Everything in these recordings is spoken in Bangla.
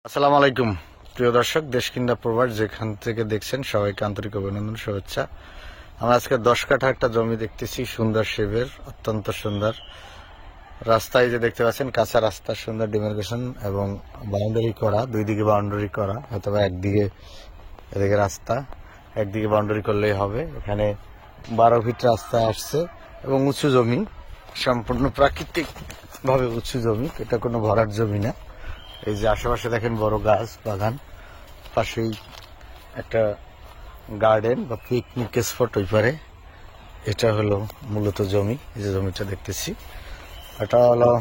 আসসালামু আলাইকুম প্রিয় দর্শক, দেশ কিংবা প্রবাস যেখান থেকে দেখছেন সবাইকে আন্তরিক অভিনন্দন, শুভেচ্ছা। আমরা আজকে 10 কাঠা একটা জমি দেখতেছি, সুন্দর শেপের, অত্যন্ত সুন্দর রাস্তায় যে দেখতে পাচ্ছেন, কাঁচা রাস্তা, সুন্দর ডিমার্কেশন এবং বাউন্ডারি করা, দুই দিকে বাউন্ডারি করা, হয়তো একদিকে এদিকে রাস্তা, একদিকে বাউন্ডারি করলেই হবে। এখানে 12 ফিট রাস্তা আসছে এবং উঁচু জমি, সম্পূর্ণ প্রাকৃতিক ভাবে উঁচু জমি, এটা কোনো ভরাট জমি না। এই যে আশেপাশে দেখেন বড় গাছ বাগান, পাশেই একটা গার্ডেন বা পিকনিক স্পট ওই পারে। এটা হলো মূলত জমি, এই যে জমিটা দেখতেছি, এটা হলো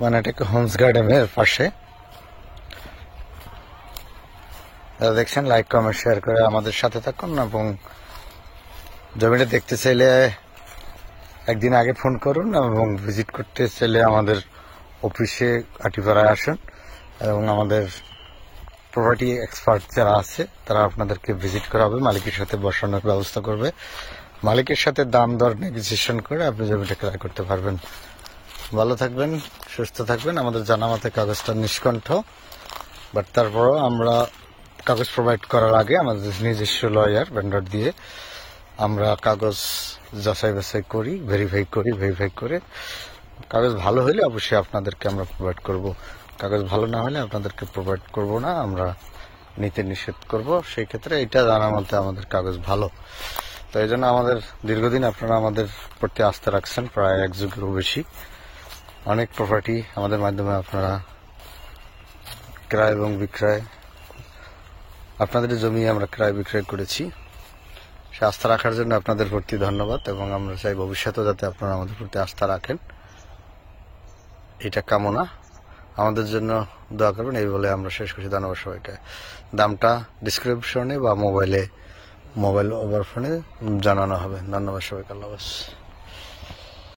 মানে এটা একটা হোমস গার্ডেনের পাশে। যারা দেখছেন লাইক কমেন্ট শেয়ার করে আমাদের সাথে থাকুন এবং জমিটা দেখতে চাইলে একদিন আগে ফোন করুন এবং ভিজিট করতে চাইলে আমাদের অফিসে আটিপাড়ায় আসুন এবং আমাদের প্রপার্টি এক্সপার্ট যারা আছে তারা আপনাদেরকে ভিজিট করাবে, মালিকের সাথে বসানোর ব্যবস্থা করবে, মালিকের সাথে দাম দর নেগোসিয়েশন করে আপনি জমিটা ক্রয় করতে পারবেন। ভালো থাকবেন, সুস্থ থাকবেন। আমাদের জানা মতে কাগজটা নিষ্কণ্ঠ, বাট তারপরও আমরা কাগজ প্রোভাইড করার আগে আমাদের নিজস্ব লয়ার ভেন্ডর দিয়ে আমরা কাগজ যাচাই বাছাই করি, ভেরিফাই করে কাগজ ভালো হলে অবশ্যই আপনাদেরকে আমরা প্রোভাইড করব, কাগজ ভালো না হলে আপনাদেরকে প্রোভাইড করব না, আমরা নিতে নিষেধ করব। সেই ক্ষেত্রে এটা জানার মধ্যে আমাদের কাগজ ভালো। তো এই জন্য আমাদের দীর্ঘদিন আপনারা আমাদের প্রতি আস্থা রাখছেন, প্রায় 1 যুগেরও বেশি। অনেক প্রপার্টি আমাদের মাধ্যমে আপনারা ক্রয় এবং বিক্রয়, আপনাদের জমি আমরা ক্রয় বিক্রয় করেছি। সে আস্থা রাখার জন্য আপনাদের প্রতি ধন্যবাদ এবং আমরা চাই ভবিষ্যতেও যাতে আপনারা আমাদের প্রতি আস্থা রাখেন, এটা কামনা। আমাদের জন্য দোয়া করবেন, এই বলে আমরা শেষ করছি। ধন্যবাদ সবাইকে। দামটা ডিসক্রিপশনে বা মোবাইল ওভার ফোনে জানানো হবে। ধন্যবাদ সবাইকে। আল্লাহ হাফেজ।